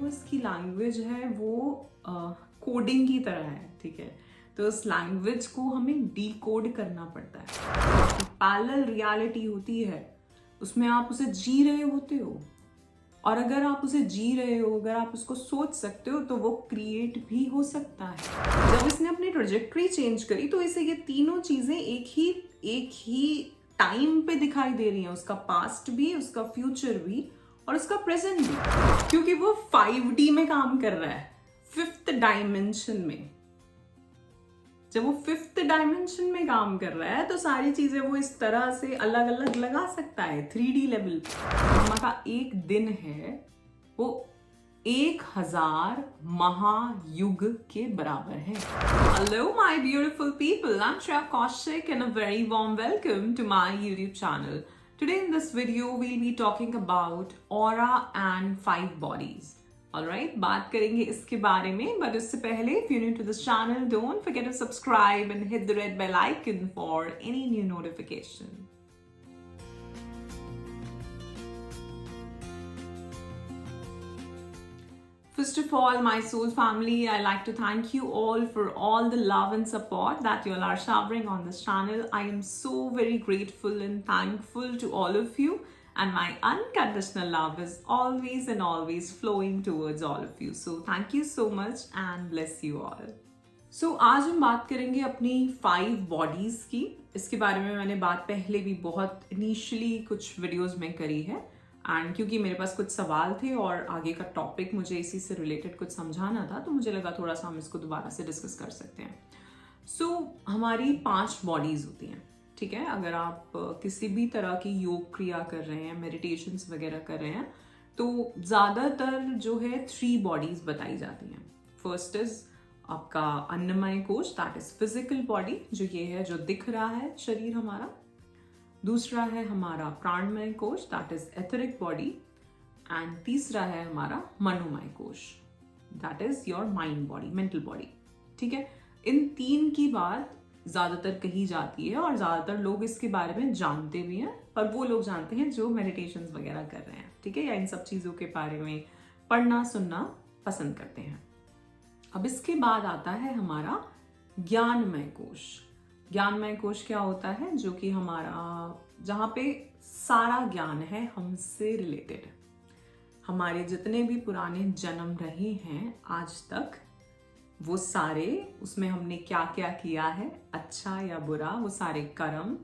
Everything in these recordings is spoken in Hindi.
यूनिवर्स की लैंग्वेज है वो कोडिंग की तरह है, ठीक है। तो उस लैंग्वेज को हमें डीकोड करना पड़ता है। पैरेलल रियलिटी होती है, उसमें आप उसे जी रहे होते हो, और अगर आप उसे जी रहे हो, अगर आप उसको सोच सकते हो, तो वो क्रिएट भी हो सकता है। जब इसने अपनी ट्रेजेक्ट्री चेंज करी तो इसे ये तीनों चीजें एक ही टाइम पे दिखाई दे रही हैं, उसका पास्ट भी, उसका फ्यूचर भी और उसका प्रेजेंट भी, क्योंकि वो 5D में काम कर रहा है, 5th डायमेंशन में। जब वो 5th डायमेंशन में काम कर रहा है तो सारी चीजें वो इस तरह से अलग अलग लगा सकता है 3D लेवल पे। ब्रह्मा का एक दिन है वो 1000 महायुग के बराबर है। Hello my beautiful people, I'm Shreya Kaushik and a very warm welcome to my YouTube channel. Today in this video we'll be talking about aura and 5 bodies. Alright, बात करेंगे इसके बारे में, but उससे पहले if you're new to this channel, don't forget to subscribe and hit the red bell icon for any new notification. First of all, my soul family, I like to thank you all for all the love and support that you all are showering on this channel. I am so very grateful and thankful to all of you. And my unconditional love is always and always flowing towards all of you. So thank you so much and bless you all. So आज हम बात करेंगे अपनी 5 बॉडीज की। इसके बारे में मैंने बात पहले भी बहुत इनिशियली कुछ वीडियोस में करी है, एंड क्योंकि मेरे पास कुछ सवाल थे और आगे का टॉपिक मुझे इसी से रिलेटेड कुछ समझाना था, तो मुझे लगा थोड़ा सा हम इसको दोबारा से डिस्कस कर सकते हैं। सो हमारी 5 बॉडीज होती हैं, ठीक है। अगर आप किसी भी तरह की योग क्रिया कर रहे हैं, मेडिटेशंस वगैरह कर रहे हैं, तो ज़्यादातर जो है 3 बॉडीज बताई जाती हैं। फर्स्ट इज आपका अन्नमय कोश, दैट इज फिजिकल बॉडी, जो ये है जो दिख रहा है शरीर हमारा। दूसरा है हमारा प्राणमय कोश, that is etheric body. And तीसरा है हमारा मनोमय कोश, that is your mind body, mental body, ठीक है। इन 3 की बात ज्यादातर कही जाती है और ज्यादातर लोग इसके बारे में जानते भी हैं, पर वो लोग जानते हैं जो मेडिटेशन वगैरह कर रहे हैं, ठीक है, या इन सब चीजों के बारे में पढ़ना सुनना पसंद करते हैं। अब इसके बाद आता है हमारा ज्ञानमय कोश। ज्ञानमय कोश क्या होता है? जो कि हमारा, जहाँ पे सारा ज्ञान है हमसे रिलेटेड, हमारे जितने भी पुराने जन्म रहे हैं आज तक, वो सारे, उसमें हमने क्या क्या किया है, अच्छा या बुरा, वो सारे कर्म,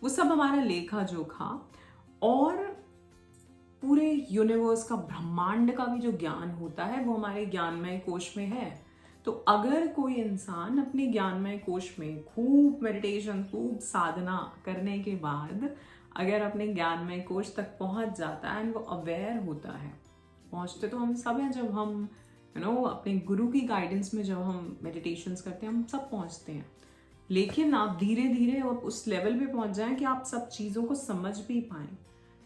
वो सब हमारा लेखा जोखा, और पूरे यूनिवर्स का, ब्रह्मांड का भी जो ज्ञान होता है वो हमारे ज्ञानमय कोश में है। तो अगर कोई इंसान अपने ज्ञानमय कोश में खूब मेडिटेशन, खूब साधना करने के बाद अगर अपने ज्ञानमय कोश तक पहुंच जाता है एंड वो अवेयर होता है, पहुंचते तो हम सब हैं, जब हम अपने गुरु की गाइडेंस में जब हम मेडिटेशंस करते हैं, हम सब पहुंचते हैं, लेकिन आप धीरे धीरे उस लेवल पे पहुंच जाएं कि आप सब चीज़ों को समझ भी पाएं,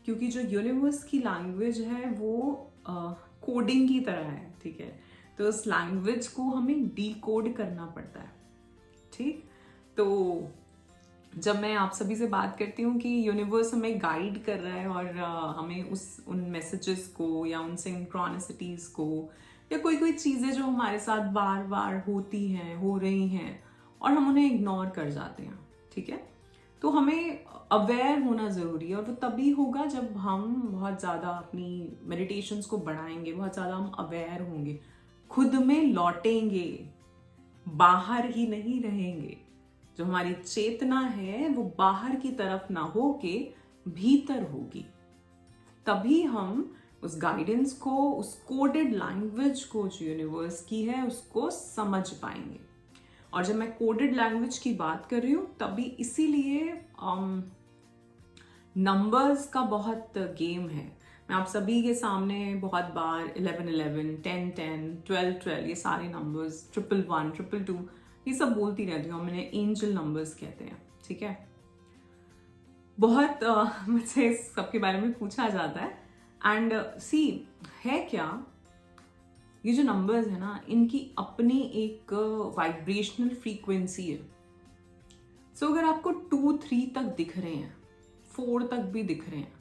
क्योंकि जो यूनिवर्स की लैंग्वेज है वो कोडिंग की तरह है, ठीक है। तो उस लैंग्वेज को हमें डीकोड करना पड़ता है, ठीक। तो जब मैं आप सभी से बात करती हूँ कि यूनिवर्स हमें गाइड कर रहा है और हमें उन मैसेजेस को या उन सिंक्रोनिसिटीज को या कोई चीज़ें जो हमारे साथ बार बार होती हैं, हो रही हैं, और हम उन्हें इग्नोर कर जाते हैं, ठीक है, तो हमें अवेयर होना ज़रूरी है। और वो तभी होगा जब हम बहुत ज़्यादा अपनी मेडिटेशंस को बढ़ाएंगे, बहुत ज़्यादा हम अवेयर होंगे, खुद में लौटेंगे, बाहर ही नहीं रहेंगे। जो हमारी चेतना है वो बाहर की तरफ ना हो के भीतर होगी, तभी हम उस गाइडेंस को, उस कोडेड लैंग्वेज को जो यूनिवर्स की है, उसको समझ पाएंगे। और जब मैं कोडेड लैंग्वेज की बात कर रही हूँ, तभी इसीलिए नंबर्स का बहुत गेम है। मैं आप सभी के सामने बहुत बार 1111, 1010, 1212, ये सारे नंबर्स, 111, 222, ये सब बोलती रहती हूँ। मैंने एंजल नंबर्स कहते हैं, ठीक है। बहुत मुझसे इस सब के बारे में पूछा जाता है, एंड सी है क्या, ये जो नंबर्स है ना, इनकी अपनी एक वाइब्रेशनल फ्रीक्वेंसी है। सो अगर आपको 2, 3 तक दिख रहे हैं, 4 तक भी दिख रहे हैं,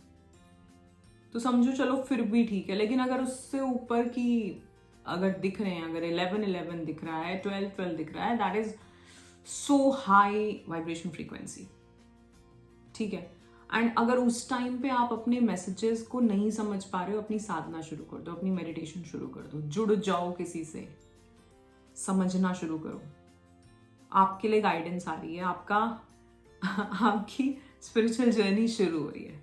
तो समझो चलो फिर भी ठीक है, लेकिन अगर उससे ऊपर की अगर दिख रहे हैं, अगर 11-11 दिख रहा है, 12-12 दिख रहा है, that is so high vibration frequency, ठीक है। एंड अगर उस टाइम पे आप अपने मैसेजेस को नहीं समझ पा रहे हो, अपनी साधना शुरू कर दो, अपनी मेडिटेशन शुरू कर दो, जुड़ जाओ किसी से, समझना शुरू करो। आपके लिए गाइडेंस आ रही है, आपकी स्पिरिचुअल जर्नी शुरू हो रही है,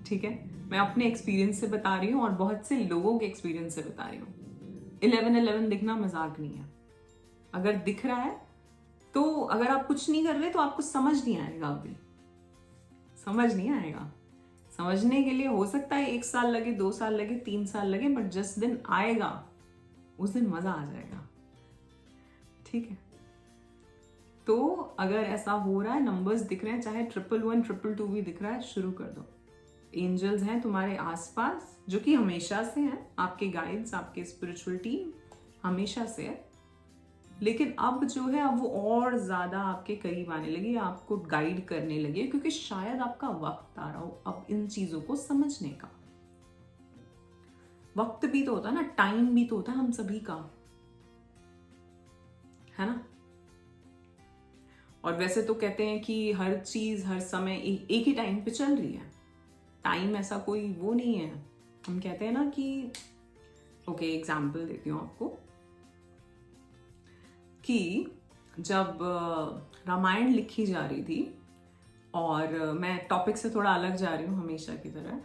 ठीक है। मैं अपने एक्सपीरियंस से बता रही हूँ और बहुत से लोगों के एक्सपीरियंस से बता रही हूँ। 11-11 दिखना मजाक नहीं है। अगर दिख रहा है तो अगर आप कुछ नहीं कर रहे तो आपको समझ नहीं आएगा, अभी समझ नहीं आएगा। समझने के लिए हो सकता है 1 साल लगे, 2 साल लगे, 3 साल लगे, बट जिस दिन आएगा उस दिन मजा आ जाएगा, ठीक है। तो अगर ऐसा हो रहा है, नंबर्स दिख रहे हैं, चाहे 111, 222 भी दिख रहा है, शुरू कर दो। एंजल्स हैं तुम्हारे आसपास, जो कि हमेशा से हैं, आपके गाइड्स, आपके स्पिरिचुअल टीम हमेशा से है, लेकिन अब जो है अब वो और ज्यादा आपके करीब आने लगी, आपको गाइड करने लगे, क्योंकि शायद आपका वक्त आ रहा हो अब इन चीजों को समझने का। वक्त भी तो होता है ना, टाइम भी तो होता है हम सभी का, है ना। और वैसे तो कहते हैं कि हर चीज हर समय एक ही टाइम पे चल रही है। टाइम ऐसा कोई वो नहीं है। हम कहते हैं ना कि ओके, एग्जाम्पल देती हूँ आपको कि जब रामायण लिखी जा रही थी, और मैं टॉपिक से थोड़ा अलग जा रही हूँ हमेशा की तरह,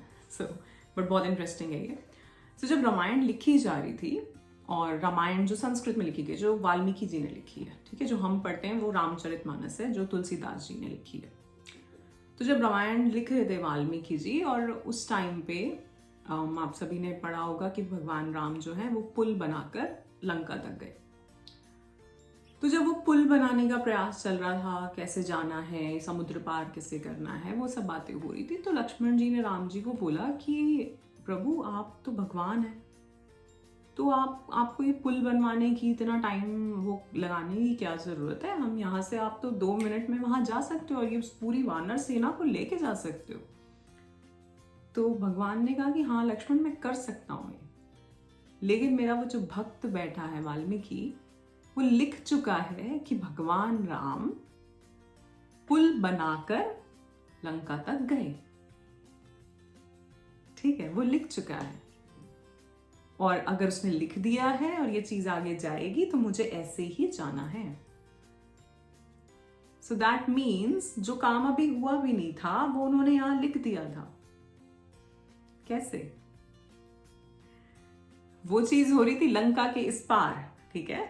बट बहुत इंटरेस्टिंग है ये। जब रामायण लिखी जा रही थी, और रामायण जो संस्कृत में लिखी गई, जो वाल्मीकि जी ने लिखी है, ठीक है, जो हम पढ़ते हैं वो रामचरितमानस है, जो तुलसीदास जी ने लिखी है। तो जब रामायण लिख रहे थे वाल्मीकि जी, और उस टाइम पे आप सभी ने पढ़ा होगा कि भगवान राम जो है वो पुल बनाकर लंका तक गए। तो जब वो पुल बनाने का प्रयास चल रहा था, कैसे जाना है, समुद्र पार कैसे करना है, वो सब बातें हो रही थी, तो लक्ष्मण जी ने राम जी को बोला कि प्रभु आप तो भगवान हैं, तो आपको ये पुल बनवाने की इतना टाइम वो लगाने की क्या जरूरत है? हम यहाँ से, आप तो 2 मिनट में वहां जा सकते हो और ये पूरी वानर सेना को लेके जा सकते हो। तो भगवान ने कहा कि हाँ लक्ष्मण, मैं कर सकता हूँ ये, लेकिन मेरा वो जो भक्त बैठा है वाल्मीकि, वो लिख चुका है कि भगवान राम पुल बनाकर लंका तक गए, ठीक है, वो लिख चुका है। और अगर उसने लिख दिया है और ये चीज आगे जाएगी तो मुझे ऐसे ही जाना है। सो दैट मीन्स जो काम अभी हुआ भी नहीं था वो उन्होंने यहां लिख दिया था। कैसे? वो चीज हो रही थी लंका के इस पार, ठीक है,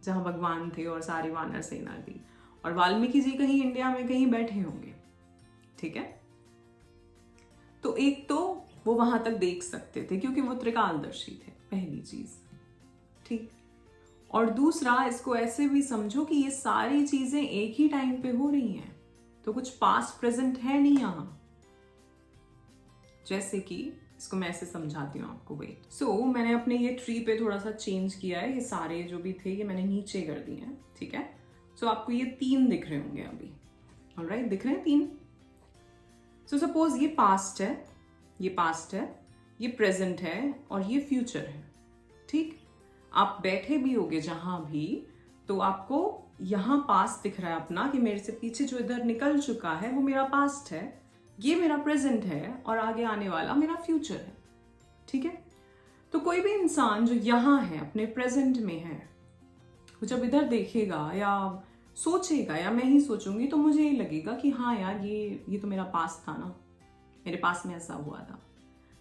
जहां भगवान थे और सारी वानर सेना थी, और वाल्मीकि जी कहीं इंडिया में कहीं बैठे होंगे, ठीक है। तो एक तो वो वहां तक देख सकते थे क्योंकि वो त्रिकालदर्शी थे, पहली चीज, ठीक। और दूसरा, इसको ऐसे भी समझो कि ये सारी चीजें एक ही टाइम पे हो रही हैं, तो कुछ पास्ट प्रेजेंट है नहीं यहां। जैसे कि इसको मैं ऐसे समझाती हूँ आपको, वेट। सो मैंने अपने ये ट्री पे थोड़ा सा चेंज किया है, ये सारे जो भी थे ये मैंने नीचे कर दिए हैं, ठीक है। सो आपको ये 3 दिख रहे होंगे अभी, ऑलराइट, दिख रहे हैं 3। सो सपोज ये पास्ट है, ये पास्ट है, ये प्रेजेंट है, और ये फ्यूचर है, ठीक। आप बैठे भी होगे जहां भी, तो आपको यहां पास्ट दिख रहा है अपना, कि मेरे से पीछे जो इधर निकल चुका है वो मेरा पास्ट है, ये मेरा प्रेजेंट है, और आगे आने वाला मेरा फ्यूचर है, ठीक है। तो कोई भी इंसान जो यहां है, अपने प्रेजेंट में है, वो जब इधर देखेगा या सोचेगा, या मैं ही सोचूंगी, तो मुझे ये लगेगा कि हाँ यार, ये तो मेरा पास्ट था ना, मेरे पास में ऐसा हुआ था।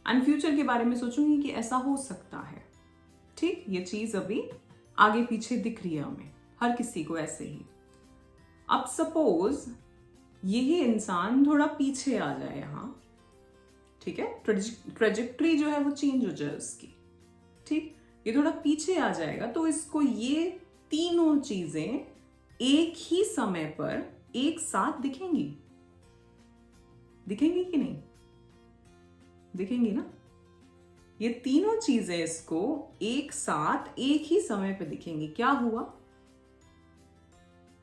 एंड फ्यूचर के बारे में सोचूंगी कि ऐसा हो सकता है, ठीक। ये चीज अभी आगे पीछे दिख रही है हमें, हर किसी को ऐसे ही। अब सपोज यही इंसान थोड़ा पीछे आ जाए यहां, ठीक है, ट्रेजेक्ट्री जो है वो चेंज हो जाए उसकी, ठीक। ये थोड़ा पीछे आ जाएगा, तो इसको ये तीनों चीजें एक ही समय पर एक साथ दिखेंगी। दिखेंगी कि नहीं? दिखेंगी ना। ये तीनों चीजें इसको एक साथ एक ही समय पे दिखेंगी। क्या हुआ?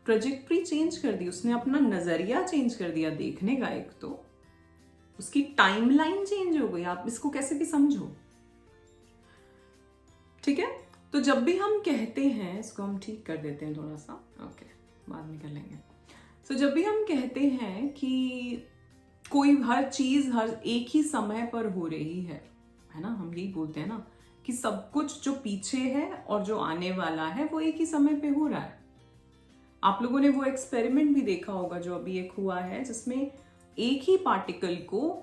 ट्रेजेक्ट्री चेंज कर दी उसने, अपना नजरिया चेंज कर दिया देखने का। एक तो उसकी टाइमलाइन चेंज हो गई। आप इसको कैसे भी समझो, ठीक है। तो जब भी हम कहते हैं, इसको हम ठीक कर देते हैं थोड़ा सा, ओके, बाद में कर लेंगे। तो जब भी हम कहते हैं कि कोई हर चीज हर एक ही समय पर हो रही है ना, हम यही बोलते हैं ना कि सब कुछ जो पीछे है और जो आने वाला है वो एक ही समय पे हो रहा है। आप लोगों ने वो एक्सपेरिमेंट भी देखा होगा जो अभी एक हुआ है, जिसमें एक ही पार्टिकल को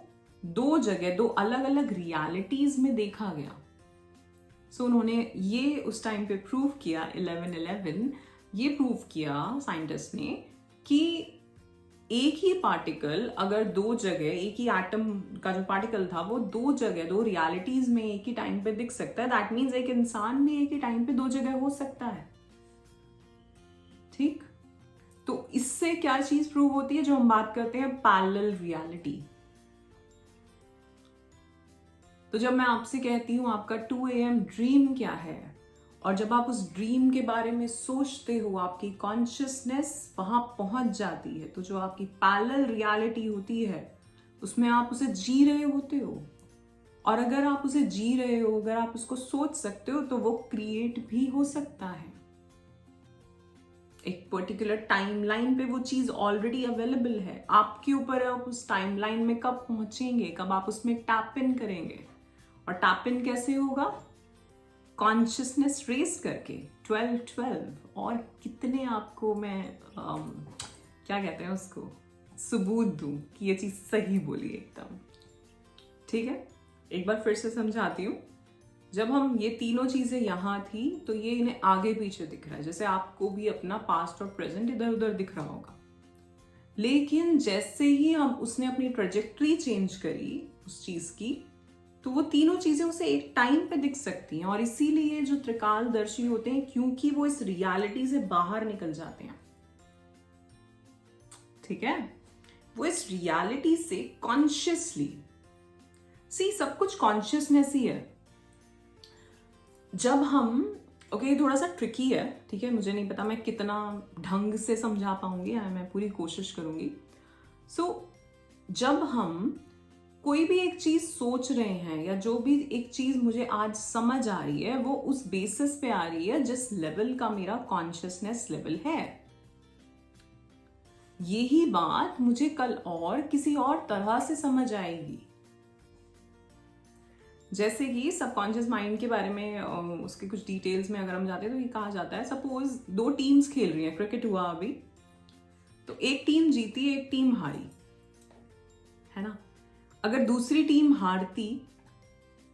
दो जगह, दो अलग अलग रियलिटीज में देखा गया। सो उन्होंने ये उस टाइम पे प्रूव किया, 1111 ये प्रूव किया साइंटिस्ट ने कि एक ही पार्टिकल अगर दो जगह, एक ही एटम का जो पार्टिकल था वो दो जगह, दो रियलिटीज में एक ही टाइम पे दिख सकता है, दैट मीन्स एक इंसान भी एक ही टाइम पे दो जगह हो सकता है। ठीक, तो इससे क्या चीज प्रूव होती है, जो हम बात करते हैं पैरेलल रियलिटी। तो जब मैं आपसे कहती हूं आपका 2 AM ड्रीम क्या है, और जब आप उस ड्रीम के बारे में सोचते हो, आपकी कॉन्शियसनेस वहां पहुंच जाती है, तो जो आपकी पैरेलल रियलिटी होती है उसमें आप उसे जी रहे होते हो। और अगर आप उसे जी रहे हो, अगर आप उसको सोच सकते हो, तो वो क्रिएट भी हो सकता है। एक पर्टिकुलर टाइमलाइन पे वो चीज ऑलरेडी अवेलेबल है, आपके ऊपर है आप उस टाइमलाइन में कब पहुंचेंगे, कब आप उसमें टैप इन करेंगे। और टैप इन कैसे होगा, कॉन्शियसनेस रेस करके 12-12। और कितने आपको मैं क्या कहते हैं उसको, सबूत दूं कि ये चीज सही बोली एकदम। ठीक है, एक बार फिर से समझाती हूँ। जब हम ये तीनों चीजें यहां थी तो ये इन्हें आगे पीछे दिख रहा है, जैसे आपको भी अपना पास्ट और प्रेजेंट इधर उधर दिख रहा होगा। लेकिन जैसे ही हम उसने अपनी ट्रेजेक्ट्री चेंज करी उस चीज की, तो वो तीनों चीजें उसे एक टाइम पे दिख सकती हैं। और इसीलिए जो त्रिकालदर्शी होते हैं, क्योंकि वो इस रियलिटी से बाहर निकल जाते हैं। ठीक है, वो इस रियलिटी से कॉन्शियसली, सब कुछ कॉन्शियसनेस ही है। जब हम, ओके, थोड़ा सा ट्रिकी है, ठीक है, मुझे नहीं पता मैं कितना ढंग से समझा पाऊंगी, मैं पूरी कोशिश करूंगी। जब हम कोई भी एक चीज सोच रहे हैं, या जो भी एक चीज मुझे आज समझ आ रही है, वो उस बेसिस पे आ रही है जिस लेवल का मेरा कॉन्शियसनेस लेवल है। यही बात मुझे कल और किसी और तरह से समझ आएगी। जैसे कि सबकॉन्शियस माइंड के बारे में, उसके कुछ डिटेल्स में अगर हम जाते हैं तो ये कहा जाता है, सपोज दो टीम्स खेल रही हैं, क्रिकेट हुआ अभी, तो एक टीम जीती, एक टीम हारी, है ना। अगर दूसरी टीम हारती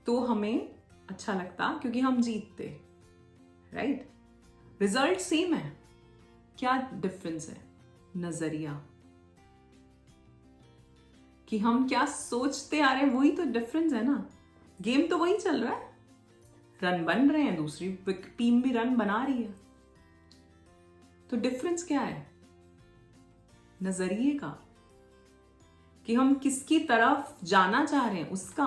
तो हमें अच्छा लगता क्योंकि हम जीतते, राइट। रिजल्ट सेम है, क्या डिफरेंस है, नजरिया, कि हम क्या सोचते आ रहे हैं, वही तो डिफरेंस है ना। गेम तो वही चल रहा है, रन बन रहे हैं, दूसरी टीम भी रन बना रही है, तो डिफरेंस क्या है, नजरिए का, कि हम किसकी तरफ जाना चाह रहे हैं उसका।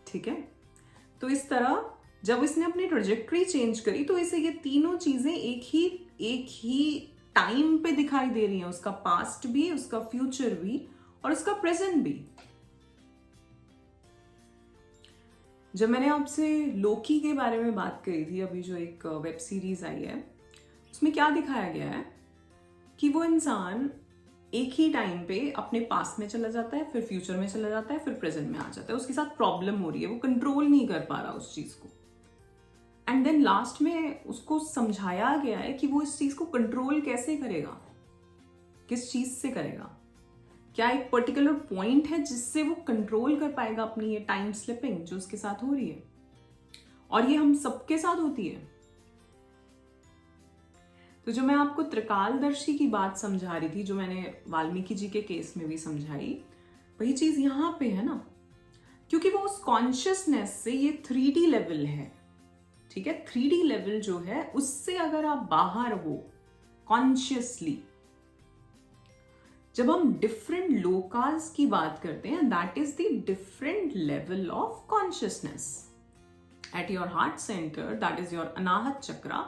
ठीक है, तो इस तरह जब इसने अपनी ट्रेजेक्ट्री चेंज करी तो इसे ये तीनों चीजें एक ही टाइम पे दिखाई दे रही हैं, उसका पास्ट भी, उसका फ्यूचर भी, और उसका प्रेजेंट भी। जब मैंने आपसे लोकी के बारे में बात करी थी, अभी जो एक वेब सीरीज आई है, उसमें क्या दिखाया गया है कि वो इंसान एक ही टाइम पे अपने पास्ट में चला जाता है, फिर फ्यूचर में चला जाता है, फिर प्रेजेंट में आ जाता है। उसके साथ प्रॉब्लम हो रही है, वो कंट्रोल नहीं कर पा रहा उस चीज को। एंड देन लास्ट में उसको समझाया गया है कि वो इस चीज को कंट्रोल कैसे करेगा, किस चीज से करेगा, क्या एक पर्टिकुलर पॉइंट है जिससे वो कंट्रोल कर पाएगा अपनी ये टाइम स्लिपिंग जो उसके साथ हो रही है। और ये हम सबके साथ होती है। तो जो मैं आपको त्रिकालदर्शी की बात समझा रही थी, जो मैंने वाल्मीकि जी के केस में भी समझाई, वही चीज यहां पे है ना, क्योंकि वो उस कॉन्शियसनेस से, ये 3D लेवल है, ठीक है, 3D लेवल जो है उससे अगर आप बाहर हो कॉन्शियसली, जब हम डिफरेंट लोकास की बात करते हैं, that is the different level of consciousness at your heart centre, that is your Anahata chakra.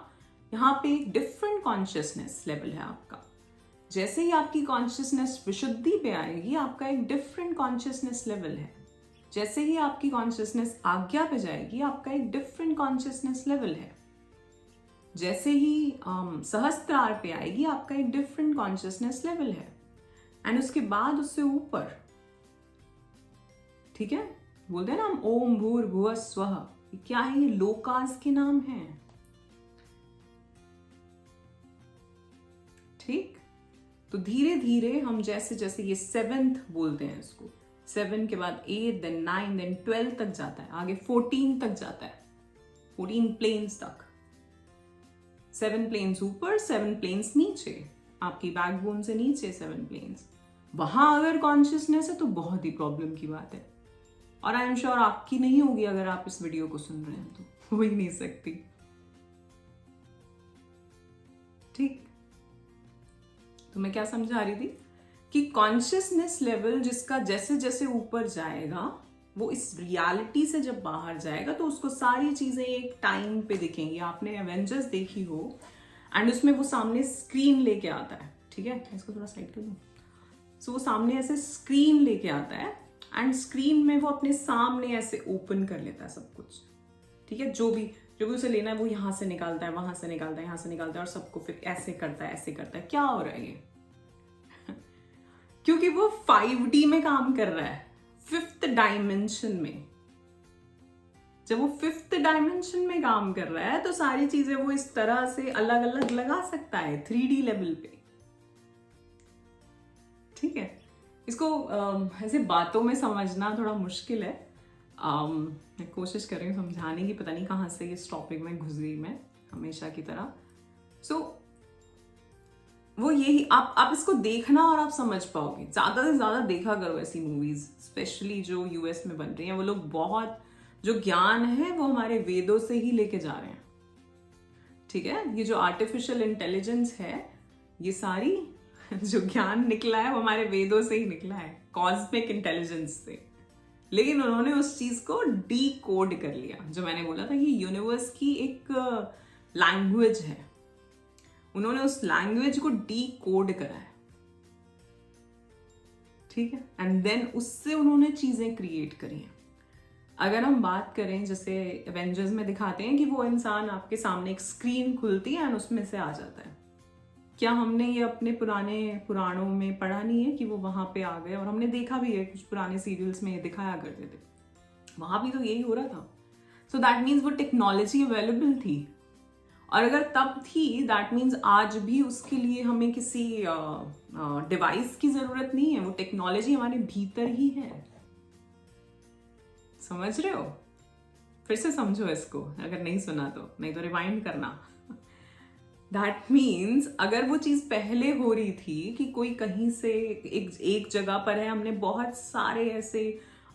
यहाँ पे एक डिफरेंट कॉन्शियसनेस लेवल है आपका। जैसे ही आपकी कॉन्शियसनेस विशुद्धि पे आएगी, आपका एक डिफरेंट कॉन्शियसनेस लेवल है। जैसे ही आपकी कॉन्शियसनेस आज्ञा पे जाएगी, आपका एक डिफरेंट कॉन्शियसनेस लेवल है। जैसे ही सहस्त्रार पे आएगी, आपका एक डिफरेंट कॉन्शियसनेस लेवल है। एंड उसके बाद उससे ऊपर, ठीक है, बोलते हैं ना हम ओम भूर्भुवः स्वः, क्या है ये? लोकास के नाम है। ठीक, तो धीरे धीरे हम जैसे जैसे ये 7th बोलते हैं इसको, 7 के बाद 8, देन 9, देन 12 तक जाता है, आगे 14 तक जाता है, 14 प्लेन्स तक। 7 प्लेन्स ऊपर, 7 प्लेन्स नीचे, आपकी बैकबोन से नीचे 7 प्लेन्स। वहां अगर कॉन्शियसनेस है तो बहुत ही प्रॉब्लम की बात है, और आई एम श्योर आपकी नहीं होगी अगर आप इस वीडियो को सुन रहे हैं, तो हो ही नहीं सकती। ठीक, तो मैं क्या समझा रही थी कि कॉन्शियसनेस लेवल जिसका जैसे जैसे ऊपर जाएगा, वो इस रियलिटी से जब बाहर जाएगा तो उसको सारी चीजें एक टाइम पे दिखेंगी। आपने एवेंजर्स देखी हो, एंड उसमें वो सामने स्क्रीन लेके आता है, ठीक है, इसको थोड़ा साइड कर दूं। सो वो सामने ऐसे स्क्रीन लेके आता है, एंड स्क्रीन में वो अपने सामने ऐसे ओपन कर लेता है सब कुछ, ठीक है, जो भी उसे लेना है वो यहाँ से निकालता है, वहां से निकालता है, यहाँ से निकालता है, और सबको फिर ऐसे करता है, ऐसे करता है। क्या हो रहा है ये? क्योंकि वो 5D में काम कर रहा है, 5th डायमेंशन में। जब वो 5th डायमेंशन में काम कर रहा है तो सारी चीजें वो इस तरह से अलग अलग लगा सकता है 3D लेवल पे, ठीक है। इसको ऐसे बातों में समझना थोड़ा मुश्किल है। मैं कोशिश कर रही हूँ समझाने की, पता नहीं कहाँ से इस टॉपिक में घुस गई मैं, हमेशा की तरह। सो वो यही, आप इसको देखना और आप समझ पाओगे। ज्यादा से ज्यादा देखा करो ऐसी मूवीज, स्पेशली जो यूएस में बन रही हैं। वो लोग बहुत, जो ज्ञान है वो हमारे वेदों से ही लेके जा रहे हैं, ठीक है। ये जो आर्टिफिशियल इंटेलिजेंस है, ये सारी जो ज्ञान निकला है वो हमारे वेदों से ही निकला है, कॉस्मिक इंटेलिजेंस से। लेकिन उन्होंने उस चीज को डी कोड कर लिया। जो मैंने बोला था कि यूनिवर्स की एक लैंग्वेज है, उन्होंने उस लैंग्वेज को डी कोड करा है, ठीक है, एंड देन उससे उन्होंने चीजें क्रिएट करी हैं। अगर हम बात करें, जैसे एवेंजर्स में दिखाते हैं कि वो इंसान आपके सामने एक स्क्रीन खुलती है एंड उसमें से आ जाता है। क्या हमने ये अपने पुराने पुराणों में पढ़ा नहीं है कि वो वहां पे आ गए? और हमने देखा भी है, कुछ पुराने सीरियल्स में ये दिखाया करते थे, वहां भी तो यही हो रहा था। सो दैट मीन्स वो टेक्नोलॉजी अवेलेबल थी, और अगर तब थी, दैट मीन्स आज भी उसके लिए हमें किसी डिवाइस की जरूरत नहीं है। वो टेक्नोलॉजी हमारे भीतर ही है। समझ रहे हो? फिर से समझो इसको, अगर नहीं सुना तो, नहीं तो रिवाइंड करना। दैट मीन्स अगर वो चीज पहले हो रही थी कि कोई कहीं से एक जगह पर है, हमने बहुत सारे ऐसे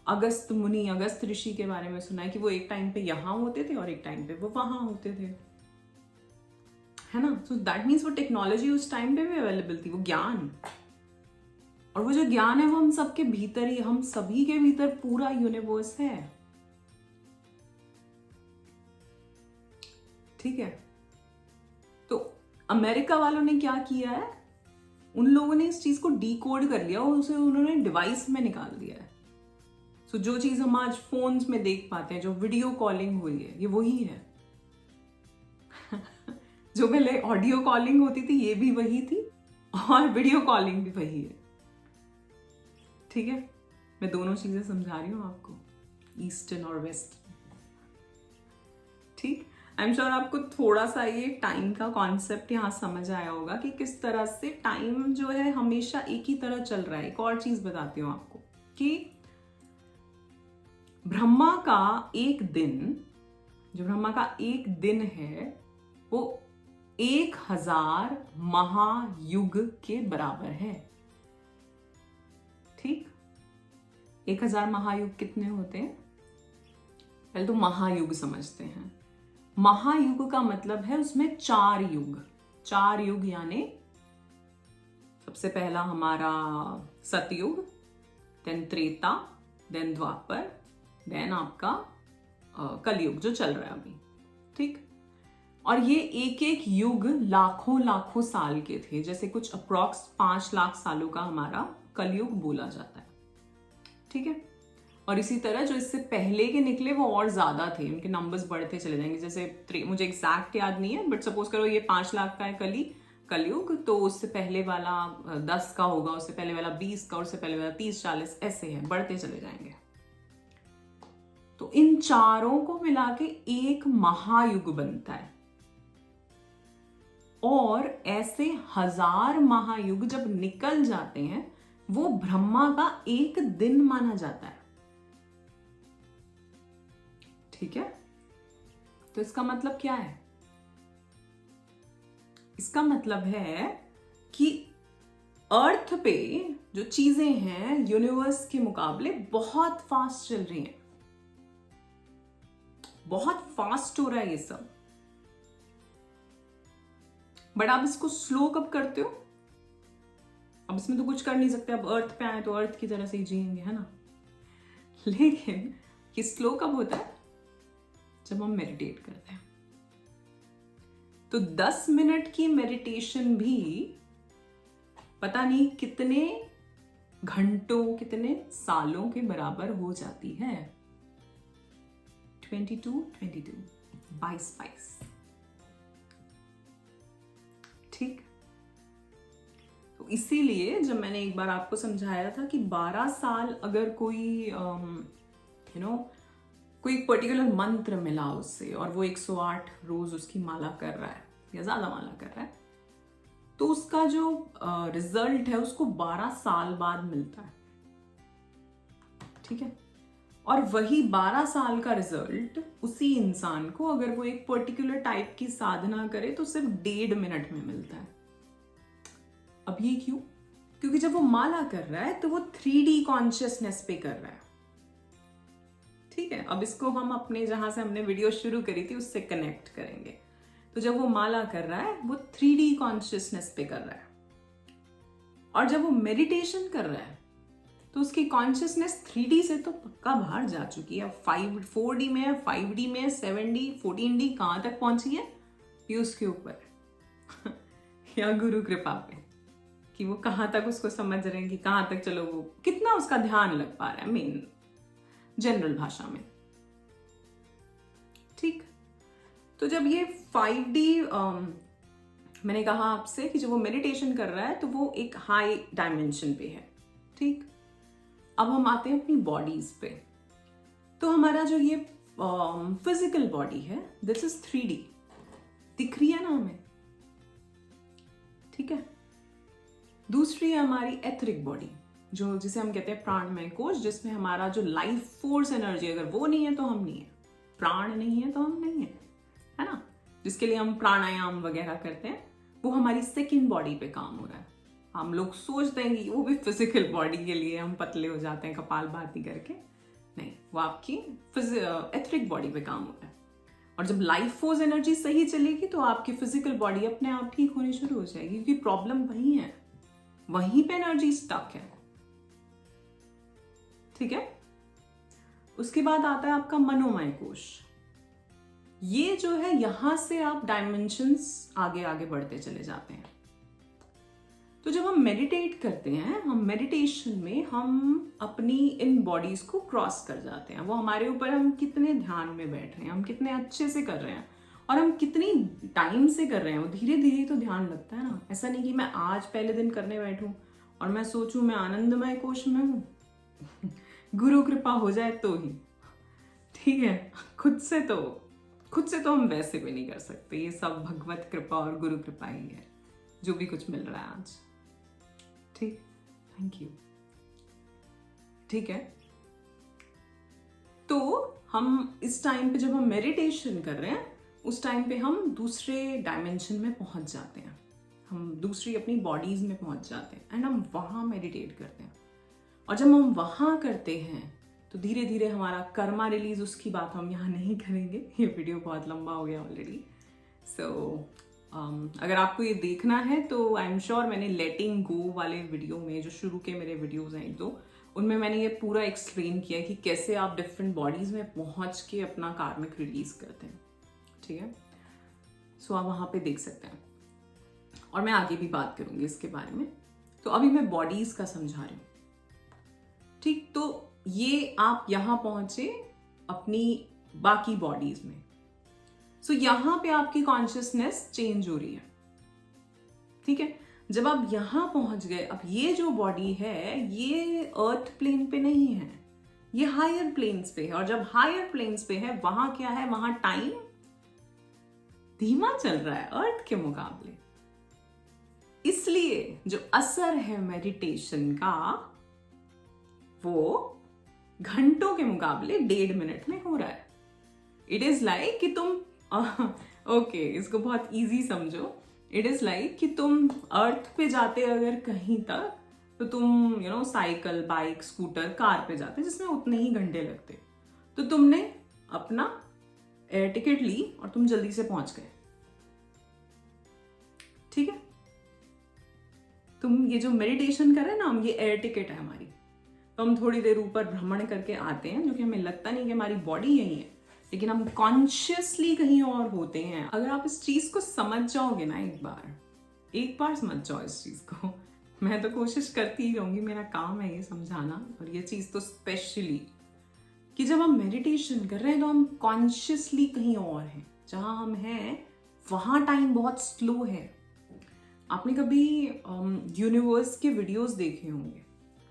अगस्त मुनि, अगस्त ऋषि के बारे में सुना है कि वो एक टाइम पे यहाँ होते थे और एक टाइम पे वो वहां होते थे, है ना। सो दैट मीन्स वो टेक्नोलॉजी उस टाइम पे भी अवेलेबल थी, वो ज्ञान। और वो जो ज्ञान है वो हम सबके भीतर ही, हम सभी के भीतर पूरा यूनिवर्स है, ठीक है। तो अमेरिका वालों ने क्या किया है, उन लोगों ने इस चीज को डीकोड कर लिया और उसे उन्होंने डिवाइस में निकाल दिया है। सो जो चीज हम आज फोन्स में देख पाते हैं, जो वीडियो कॉलिंग हुई है, ये वही है। जो पहले ऑडियो कॉलिंग होती थी, ये भी वही थी, और वीडियो कॉलिंग भी वही है, ठीक है। मैं दोनों चीजें समझा रही हूं आपको, ईस्टर्न और वेस्ट, ठीक। आई एम श्योर आपको थोड़ा सा ये टाइम का कॉन्सेप्ट यहाँ समझ आया होगा कि किस तरह से टाइम जो है हमेशा एक ही तरह चल रहा है। एक और चीज बताती हूँ आपको कि ब्रह्मा का एक दिन, जो ब्रह्मा का एक दिन है, वो 1000 महायुग के बराबर है, ठीक। 1000 महायुग कितने होते हैं? पहले तो महायुग समझते हैं। महायुग का मतलब है उसमें 4 युग। 4 युग यानी सबसे पहला हमारा सतयुग, देन त्रेता, देन द्वापर, देन आपका कलयुग जो चल रहा है अभी, ठीक। और ये एक एक युग लाखों लाखों साल के थे। जैसे कुछ अप्रॉक्स 5 लाख सालों का हमारा कलयुग बोला जाता है, ठीक है। और इसी तरह जो इससे पहले के निकले वो और ज़्यादा थे, उनके नंबर्स बढ़ते चले जाएंगे। जैसे मुझे एग्जैक्ट याद नहीं है, बट सपोज करो ये 5 लाख का है कलयुग, तो उससे पहले वाला 10 का होगा, उससे पहले वाला 20 का, उससे पहले वाला 30-40, ऐसे है, बढ़ते चले जाएंगे। तो इन चारों को मिला के एक महायुग बनता है, और ऐसे 1000 महायुग जब निकल जाते हैं वो ब्रह्मा का एक दिन माना जाता है। ठीक है, तो इसका मतलब क्या है? इसका मतलब है कि अर्थ पे जो चीजें हैं यूनिवर्स के मुकाबले बहुत फास्ट चल रही हैं, बहुत फास्ट हो रहा है ये सब। बट आप इसको स्लो कब करते हो? अब इसमें तो कुछ कर नहीं सकते, अब अर्थ पे आए तो अर्थ की तरह से ही जिएंगे, है ना। लेकिन ये स्लो कब होता है? जब हम मेडिटेट करते हैं। तो 10 मिनट की मेडिटेशन भी पता नहीं कितने घंटों, कितने सालों के बराबर हो जाती है। 22 ठीक। तो इसीलिए जब मैंने एक बार आपको समझाया था कि 12 साल अगर कोई कोई पर्टिकुलर मंत्र मिला उससे और वो 108 रोज उसकी माला कर रहा है या ज्यादा माला कर रहा है, तो उसका जो रिजल्ट है उसको 12 साल बाद मिलता है। ठीक है, और वही 12 साल का रिजल्ट उसी इंसान को अगर वो एक पर्टिकुलर टाइप की साधना करे तो सिर्फ 1.5 मिनट में मिलता है। अब ये क्यों? क्योंकि जब वो माला कर रहा है तो वो 3D कॉन्शियसनेस पे कर रहा है। ठीक है, अब इसको हम अपने जहां से हमने वीडियो शुरू करी थी उससे कनेक्ट करेंगे। तो जब वो माला कर रहा है वो 3D कॉन्शियसनेस पे कर रहा है, और जब वो मेडिटेशन कर रहा है तो उसकी कॉन्शियसनेस 3D से तो पक्का बाहर जा चुकी है। 4D में है, 5D में है, 7D 14D कहां तक पहुंची है ये उसके ऊपर है या गुरु कृपा पे कि वो कहां तक उसको समझ रहे हैं, कि कहां तक चलो वो कितना उसका ध्यान लग पा रहा है, मेन जनरल भाषा में। ठीक, तो जब ये 5D मैंने कहा आपसे कि जब वो मेडिटेशन कर रहा है तो वो एक हाई डायमेंशन पे है। ठीक, अब हम आते हैं अपनी बॉडीज पे। तो हमारा जो ये फिजिकल बॉडी है दिस इज 3D, दिख रही है ना हमें। ठीक है, दूसरी है हमारी एथरिक बॉडी, जो जिसे हम कहते हैं प्राणमय कोश, जिसमें हमारा जो लाइफ फोर्स एनर्जी, अगर वो नहीं है तो हम नहीं है, प्राण नहीं है तो हम नहीं है ना, जिसके लिए हम प्राणायाम वगैरह करते हैं, वो हमारी सेकंड बॉडी पे काम हो रहा है। हम लोग सोचते हैं कि वो भी फिजिकल बॉडी के लिए हम पतले हो जाते हैं कपालभाति करके, नहीं, वो आपकी एथरिक बॉडी पे काम हो रहा है। और जब लाइफ फोर्स एनर्जी सही चलेगी तो आपकी फिजिकल बॉडी अपने आप ठीक होनी शुरू हो जाएगी, क्योंकि प्रॉब्लम वही है, वहीं पे एनर्जी स्टक है। ठीक है, उसके बाद आता है आपका मनोमय कोश। ये जो है यहां से आप डायमेंशंस आगे आगे बढ़ते चले जाते हैं। तो जब हम मेडिटेट करते हैं, हम मेडिटेशन में हम अपनी इन बॉडीज को क्रॉस कर जाते हैं। वो हमारे ऊपर, हम कितने ध्यान में बैठ रहे हैं, हम कितने अच्छे से कर रहे हैं और हम कितनी टाइम से कर रहे हैं, वो धीरे धीरे तो ध्यान लगता है ना। ऐसा नहीं कि मैं आज पहले दिन करने बैठूं और मैं सोचूं मैं आनंदमय कोश में हूं गुरु कृपा हो जाए तो ही। ठीक है, खुद से तो हम वैसे भी नहीं कर सकते, ये सब भगवत कृपा और गुरु कृपा ही है जो भी कुछ मिल रहा है आज। ठीक, थैंक यू। ठीक है, तो हम इस टाइम पे जब हम मेडिटेशन कर रहे हैं उस टाइम पे हम दूसरे डायमेंशन में पहुंच जाते हैं, हम दूसरी अपनी बॉडीज में पहुंच जाते हैं एंड हम वहां मेडिटेट करते हैं। और जब हम वहां करते हैं तो धीरे धीरे हमारा कर्मा रिलीज, उसकी बात हम यहाँ नहीं करेंगे, ये वीडियो बहुत लंबा हो गया ऑलरेडी। सो अगर आपको ये देखना है तो आई एम श्योर मैंने लेटिंग गो वाले वीडियो में, जो शुरू के मेरे वीडियोज हैं 1-2, उनमें मैंने ये पूरा एक्सप्लेन किया है कि कैसे आप डिफरेंट बॉडीज में पहुंच के अपना कार्मिक रिलीज करते हैं। ठीक है, सो आप वहां पे देख सकते हैं और मैं आगे भी बात करूंगी इसके बारे में। तो अभी मैं बॉडीज का समझा रही हूँ। ठीक, तो ये आप यहां पहुंचे अपनी बाकी बॉडीज में। सो यहां पे आपकी कॉन्शियसनेस चेंज हो रही है, ठीक है। जब आप यहां पहुंच गए, अब ये जो बॉडी है ये अर्थ प्लेन पे नहीं है, ये हायर प्लेन्स पे है। और जब हायर प्लेन्स पे है वहां क्या है, वहां टाइम धीमा चल रहा है अर्थ के मुकाबले। इसलिए जो असर है मेडिटेशन का वो घंटों के मुकाबले 1.5 मिनट में हो रहा है। इट इज लाइक कि तुम ओके इसको बहुत इजी समझो। इट इज लाइक कि तुम अर्थ पे जाते अगर कहीं तक, तो तुम साइकिल, बाइक, स्कूटर, कार पे जाते जिसमें उतने ही घंटे लगते, तो तुमने अपना एयर टिकट ली और तुम जल्दी से पहुंच गए, ठीक है। तुम ये जो मेडिटेशन कर रहे हैं ना, हम ये एयर टिकट है हमारी। तो हम थोड़ी देर ऊपर भ्रमण करके आते हैं, जो कि हमें लगता नहीं कि हमारी बॉडी यही है, लेकिन हम कॉन्शियसली कहीं और होते हैं। अगर आप इस चीज को समझ जाओगे ना, एक बार समझ जाओ इस चीज को। मैं तो कोशिश करती ही रहूंगी, मेरा काम है ये समझाना। और ये चीज तो स्पेशली कि जब हम मेडिटेशन कर रहे हैं तो हम कॉन्शियसली कहीं और हैं। जहां हम हैं वहां टाइम बहुत स्लो है। आपने कभी यूनिवर्स के वीडियोस देखे होंगे,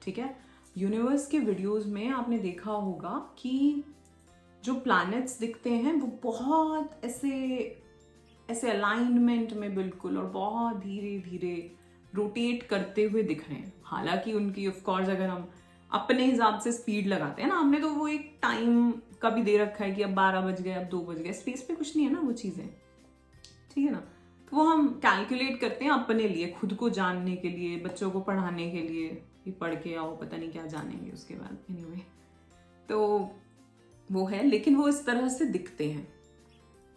ठीक है। यूनिवर्स के वीडियोस में आपने देखा होगा कि जो प्लैनेट्स दिखते हैं वो बहुत ऐसे अलाइनमेंट में बिल्कुल, और बहुत धीरे धीरे रोटेट करते हुए दिख रहे हैं। हालांकि उनकी ऑफ कोर्स अगर हम अपने हिसाब से स्पीड लगाते हैं ना, हमने तो वो एक टाइम का भी दे रखा है कि अब 12 बज गए, अब 2 बज गए। स्पेस पे कुछ नहीं है ना वो चीजें, ठीक है ना। तो वो हम कैलकुलेट करते हैं अपने लिए, खुद को जानने के लिए, बच्चों को पढ़ाने के लिए, कि पढ़ के आओ पता नहीं क्या जानेंगे उसके बाद। एनीवे, तो वो है, लेकिन वो इस तरह से दिखते हैं।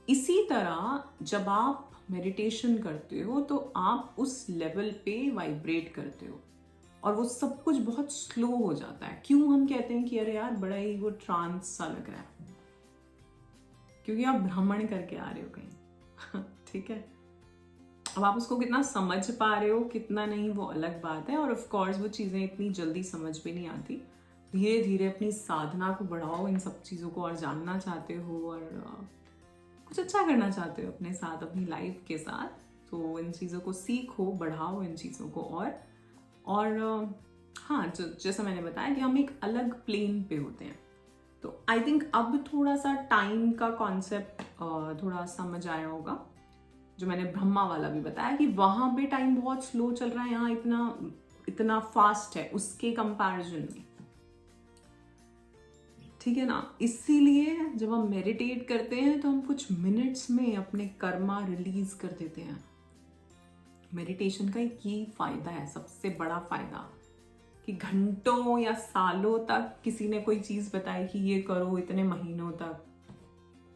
इसी तरह जब आप मेडिटेशन करते हो तो आप उस लेवल पे वाइब्रेट करते हो और वो सब कुछ बहुत स्लो हो जाता है। क्यों हम कहते हैं कि अरे यार बड़ा ही वो ट्रांस सा लग रहा है? क्योंकि आप भ्रमण करके आ रहे हो कहीं ठीक है। अब आप उसको कितना समझ पा रहे हो कितना नहीं, वो अलग बात है। और ऑफ कोर्स वो चीज़ें इतनी जल्दी समझ भी नहीं आती। धीरे धीरे अपनी साधना को बढ़ाओ, इन सब चीज़ों को और जानना चाहते हो और कुछ अच्छा करना चाहते हो अपने साथ, अपनी लाइफ के साथ, तो इन चीज़ों को सीखो, बढ़ाओ इन चीज़ों को। और हाँ, जैसा मैंने बताया कि हम एक अलग प्लेन पे होते हैं। तो आई थिंक अब थोड़ा सा टाइम का कॉन्सेप्ट थोड़ा समझ आया होगा। जो मैंने ब्रह्मा वाला भी बताया कि वहां पे टाइम बहुत स्लो चल रहा है, यहाँ इतना फास्ट है उसके कंपैरिजन में, ठीक है ना। इसीलिए जब हम मेडिटेट करते हैं तो हम कुछ मिनट्स में अपने कर्मा रिलीज कर देते हैं। मेडिटेशन का एक ये फायदा है, सबसे बड़ा फायदा, कि घंटों या सालों तक किसी ने कोई चीज बताई कि ये करो इतने महीनों तक,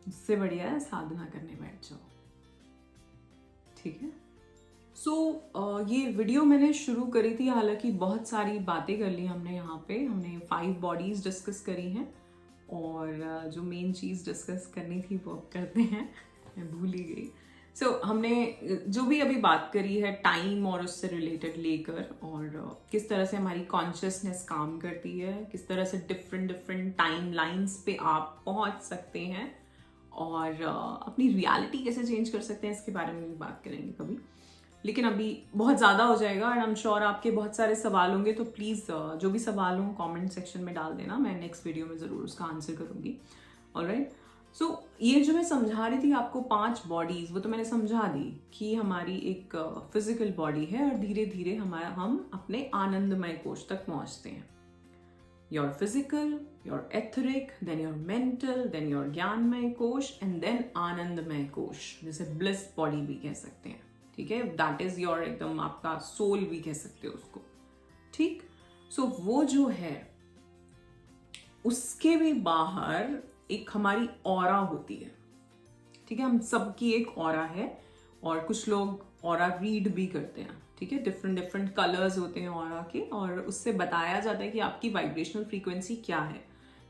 इससे बढ़िया है साधना करने बैठ जाओ, ठीक है। सो ये वीडियो मैंने शुरू करी थी, हालांकि बहुत सारी बातें कर ली हमने यहाँ पे। हमने 5 बॉडीज डिस्कस करी हैं और जो मेन चीज़ डिस्कस करनी थी वो अब करते हैं, मैं भूल ही गई। सो हमने जो भी अभी बात करी है टाइम और उससे रिलेटेड लेकर, और किस तरह से हमारी कॉन्शियसनेस काम करती है, किस तरह से डिफरेंट टाइम लाइन्स पे आप पहुंच सकते हैं, और अपनी रियलिटी कैसे चेंज कर सकते हैं, इसके बारे में भी बात करेंगे कभी। लेकिन अभी बहुत ज़्यादा हो जाएगा एंड आई एम श्योर आपके बहुत सारे सवाल होंगे, तो प्लीज़ जो भी सवाल हो कमेंट सेक्शन में डाल देना, मैं नेक्स्ट वीडियो में ज़रूर उसका आंसर करूँगी। ऑलराइट, सो ये जो मैं समझा रही थी आपको 5 बॉडीज़, वो तो मैंने समझा दी कि हमारी एक फिजिकल बॉडी है और धीरे धीरे हम अपने आनंदमय कोश तक पहुँचते हैं। Your physical, your etheric, then your mental, then your ज्ञानमय कोश, एंड देन आनंदमय कोश, जैसे ब्लिस बॉडी भी कह सकते हैं, ठीक है। दैट इज योर एकदम आपका सोल भी कह सकते हो उसको, ठीक। सो वो जो है उसके भी बाहर एक हमारी ऑरा होती है, ठीक है। हम सबकी एक ऑरा है और कुछ लोग ऑरा रीड भी करते हैं, ठीक है। डिफरेंट कलर्स होते हैं ऑरा के, और उससे बताया जाता है कि आपकी वाइब्रेशनल फ्रीक्वेंसी क्या है।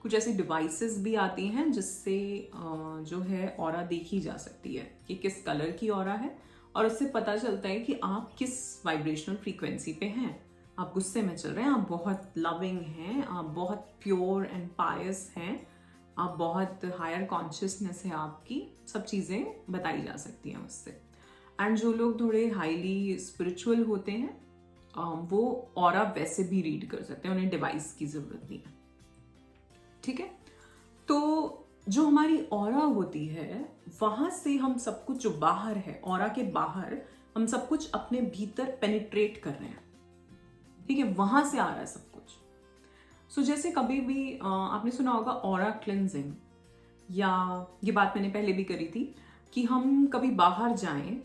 कुछ ऐसी डिवाइसेस भी आती हैं जिससे जो है ऑरा देखी जा सकती है कि किस कलर की ऑरा है, और उससे पता चलता है कि आप किस वाइब्रेशनल फ्रीक्वेंसी पे हैं। आप गुस्से में चल रहे हैं, आप बहुत लविंग हैं, आप बहुत प्योर एंड पायस हैं, आप बहुत हायर कॉन्शियसनेस है आपकी, सब चीज़ें बताई जा सकती हैं उससे। एंड जो लोग थोड़े हाईली स्पिरिचुअल होते हैं वो ऑरा वैसे भी रीड कर सकते हैं, उन्हें डिवाइस की ज़रूरत नहीं है। ठीक है, तो जो हमारी ऑरा होती है वहां से हम सब कुछ जो बाहर है, ऑरा के बाहर हम सब कुछ अपने भीतर पेनिट्रेट कर रहे हैं। ठीक है, वहां से आ रहा है सब कुछ। सो जैसे कभी भी आपने सुना होगा ऑरा क्लेंजिंग, या ये बात मैंने पहले भी करी थी कि हम कभी बाहर जाएं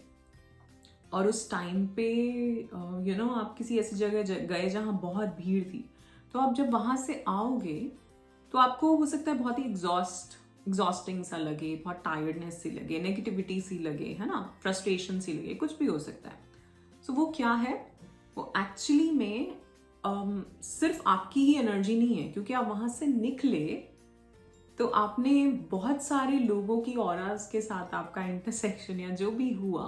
और उस टाइम पे आप किसी ऐसी जगह गए जहां बहुत भीड़ थी, तो आप जब वहां से आओगे तो आपको हो सकता है बहुत ही एग्जॉस्टिंग सा लगे, बहुत टायर्डनेस सी लगे, नेगेटिविटी सी लगे, है ना, फ्रस्ट्रेशन सी लगे, कुछ भी हो सकता है। सो वो क्या है, वो एक्चुअली में सिर्फ आपकी ही एनर्जी नहीं है, क्योंकि आप वहां से निकले तो आपने बहुत सारे लोगों की ऑरास के साथ आपका इंटरसेक्शन या जो भी हुआ,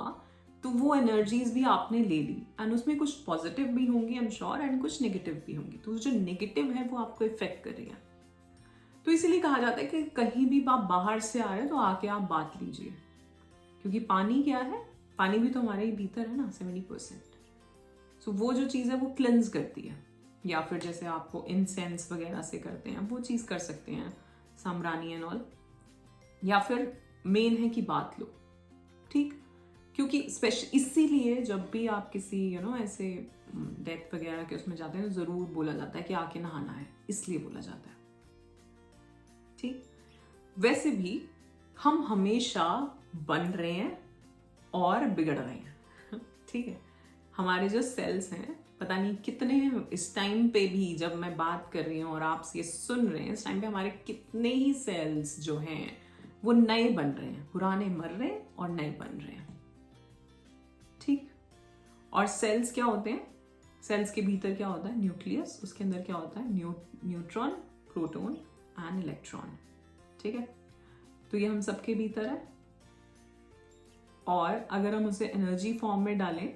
तो वो एनर्जीज भी आपने ले ली, एंड उसमें कुछ पॉजिटिव भी होंगी आई एम श्योर, एंड कुछ नेगेटिव भी होंगी। तो जो नेगेटिव है वो आपको इफेक्ट कर रही है। तो इसीलिए कहा जाता है कि कहीं भी आप बाहर से आ रहे हैं तो आके आप बात लीजिए, क्योंकि पानी क्या है, पानी भी तो हमारे ही भीतर है ना 70%। सो वो जो चीज़ है वो क्लेंस करती है, या फिर जैसे आपको इंसेंस वगैरह से करते हैं वो चीज़ कर सकते हैं, साम्रानी एंड ऑल, या फिर मेन है कि बात लो। ठीक, क्योंकि इसीलिए जब भी आप किसी ऐसे डेथ वगैरह के उसमें जाते हैं तो ज़रूर बोला जाता है कि आके नहाना है, इसलिए बोला जाता है। ठीक, वैसे भी हम हमेशा बन रहे हैं और बिगड़ रहे हैं। ठीक है, हमारे जो सेल्स हैं पता नहीं कितने हैं इस टाइम पे भी, जब मैं बात कर रही हूँ और आप ये सुन रहे हैं, इस टाइम पे हमारे कितने ही सेल्स जो हैं वो नए बन रहे हैं, पुराने मर रहे हैं और नए बन रहे हैं। ठीक, और सेल्स क्या होते हैं, सेल्स के भीतर क्या होता है, न्यूक्लियस, उसके अंदर क्या होता है, न्यूट्रॉन, प्रोटॉन एंड इलेक्ट्रॉन। ठीक है, तो ये हम सबके भीतर है, और अगर हम उसे एनर्जी फॉर्म में डालें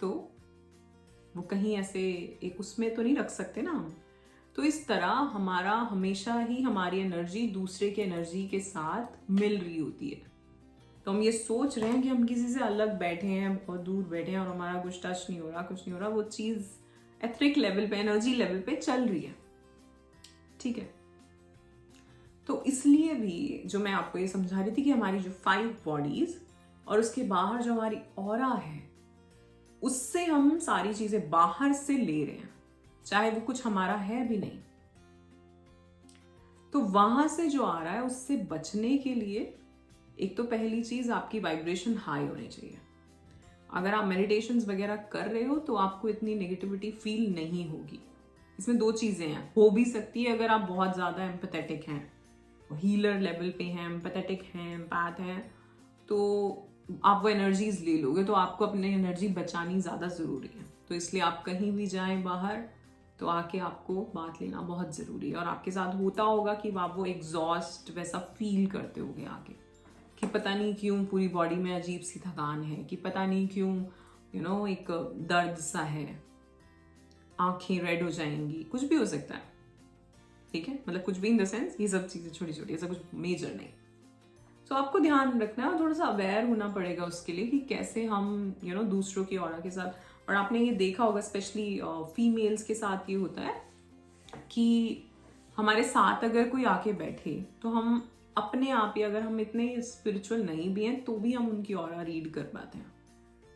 तो वो कहीं ऐसे एक उसमें तो नहीं रख सकते ना हम। तो इस तरह हमारा हमेशा ही हमारी एनर्जी दूसरे के एनर्जी के साथ मिल रही होती है। तो हम ये सोच रहे हैं कि हम किसी से अलग बैठे हैं, बहुत दूर बैठे हैं और हमारा कुछ टच नहीं हो रहा, कुछ नहीं हो रहा, वो चीज़ एथरिक लेवल पे, एनर्जी लेवल पे चल रही है। ठीक है, तो इसलिए भी जो मैं आपको ये समझा रही थी कि हमारी जो 5 बॉडीज और उसके बाहर जो हमारी ऑरा है, उससे हम सारी चीजें बाहर से ले रहे हैं, चाहे वो कुछ हमारा है भी नहीं। तो वहां से जो आ रहा है उससे बचने के लिए एक तो पहली चीज आपकी वाइब्रेशन हाई होनी चाहिए। अगर आप मेडिटेशंस वगैरह कर रहे हो तो आपको इतनी नेगेटिविटी फील नहीं होगी। इसमें 2 चीजें हैं, हो भी सकती है अगर आप बहुत ज्यादा एम्पैथेटिक हैं, हीलर लेवल पे हैं, एम्पैथेटिक हैं, एम्पैथ हैं, तो आप वो एनर्जीज ले लोगे, तो आपको अपनी एनर्जी बचानी ज़्यादा ज़रूरी है। तो इसलिए आप कहीं भी जाएं बाहर तो आके आपको बात लेना बहुत ज़रूरी है। और आपके साथ होता होगा कि आप वो एग्जॉस्ट वैसा फील करते होगे आके, कि पता नहीं क्यों पूरी बॉडी में अजीब सी थकान है, कि पता नहीं क्यों एक दर्द सा है, आंखें रेड हो जाएंगी, कुछ भी हो सकता है। ठीक है, मतलब कुछ भी इन द सेंस ये सब चीज़ें छोटी छोटी, ऐसा कुछ मेजर नहीं। तो आपको ध्यान रखना है और थोड़ा सा अवेयर होना पड़ेगा उसके लिए कि कैसे हम दूसरों की ऑरा के साथ। और आपने ये देखा होगा स्पेशली फीमेल्स के साथ ये होता है कि हमारे साथ अगर कोई आके बैठे तो हम अपने आप ही, अगर हम इतने स्पिरिचुअल नहीं भी हैं तो भी हम उनकी ऑरा रीड कर पाते हैं।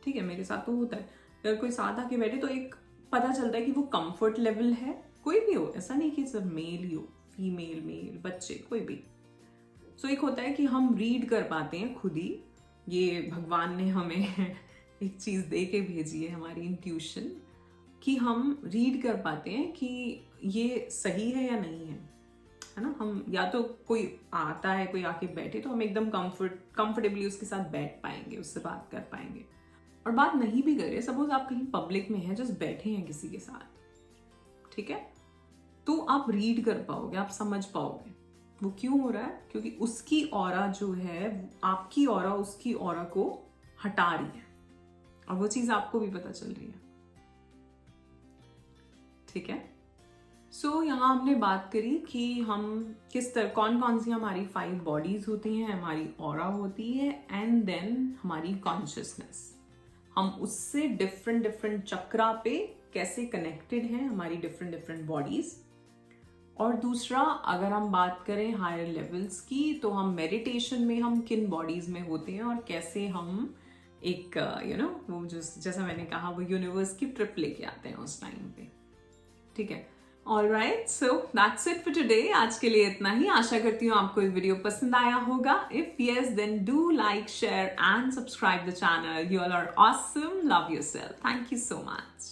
ठीक है, मेरे साथ तो होता है, अगर कोई साथ आके बैठे तो एक पता चलता है कि वो कंफर्ट लेवल है, कोई भी हो, ऐसा नहीं कि सिर्फ मेल ही हो, फीमेल, मेल, बच्चे, कोई भी। सो एक होता है कि हम रीड कर पाते हैं खुद ही, ये भगवान ने हमें एक चीज़ दे के भेजी है, हमारी इंट्यूशन, कि हम रीड कर पाते हैं कि ये सही है या नहीं है ना। हम या तो कोई आता है, कोई आके बैठे तो हम एकदम कंफर्टेबली उसके साथ बैठ पाएंगे, उससे बात कर पाएंगे। और बात नहीं भी करे, सपोज आप कहीं पब्लिक में हैं, जस्ट बैठे हैं किसी के साथ, ठीक है, तो आप रीड कर पाओगे, आप समझ पाओगे वो क्यों हो रहा है, क्योंकि उसकी ऑरा जो है, आपकी ऑरा उसकी ऑरा को हटा रही है, और वो चीज आपको भी पता चल रही है। ठीक है। सो यहाँ हमने बात करी कि हम किस तरह कौन कौन सी हमारी 5 बॉडीज होती हैं, हमारी ऑरा होती है, एंड देन हमारी कॉन्शियसनेस। हम उससे डिफरेंट डिफरेंट चक्रा पे कैसे कनेक्टेड हैं हमारी डिफरेंट डिफरेंट बॉडीज। और दूसरा, अगर हम बात करें हायर लेवल्स की, तो हम मेडिटेशन में हम किन बॉडीज में होते हैं और कैसे हम एक वो जैसा मैंने कहा वो यूनिवर्स की ट्रिप लेके आते हैं उस टाइम पे। ठीक है, alright, so that's it for today. आज के लिए इतना ही। आशा करती हूँ आपको ये वीडियो पसंद आया होगा। If yes, then do like, share and subscribe the channel. You all are awesome. Love yourself. Thank you so much.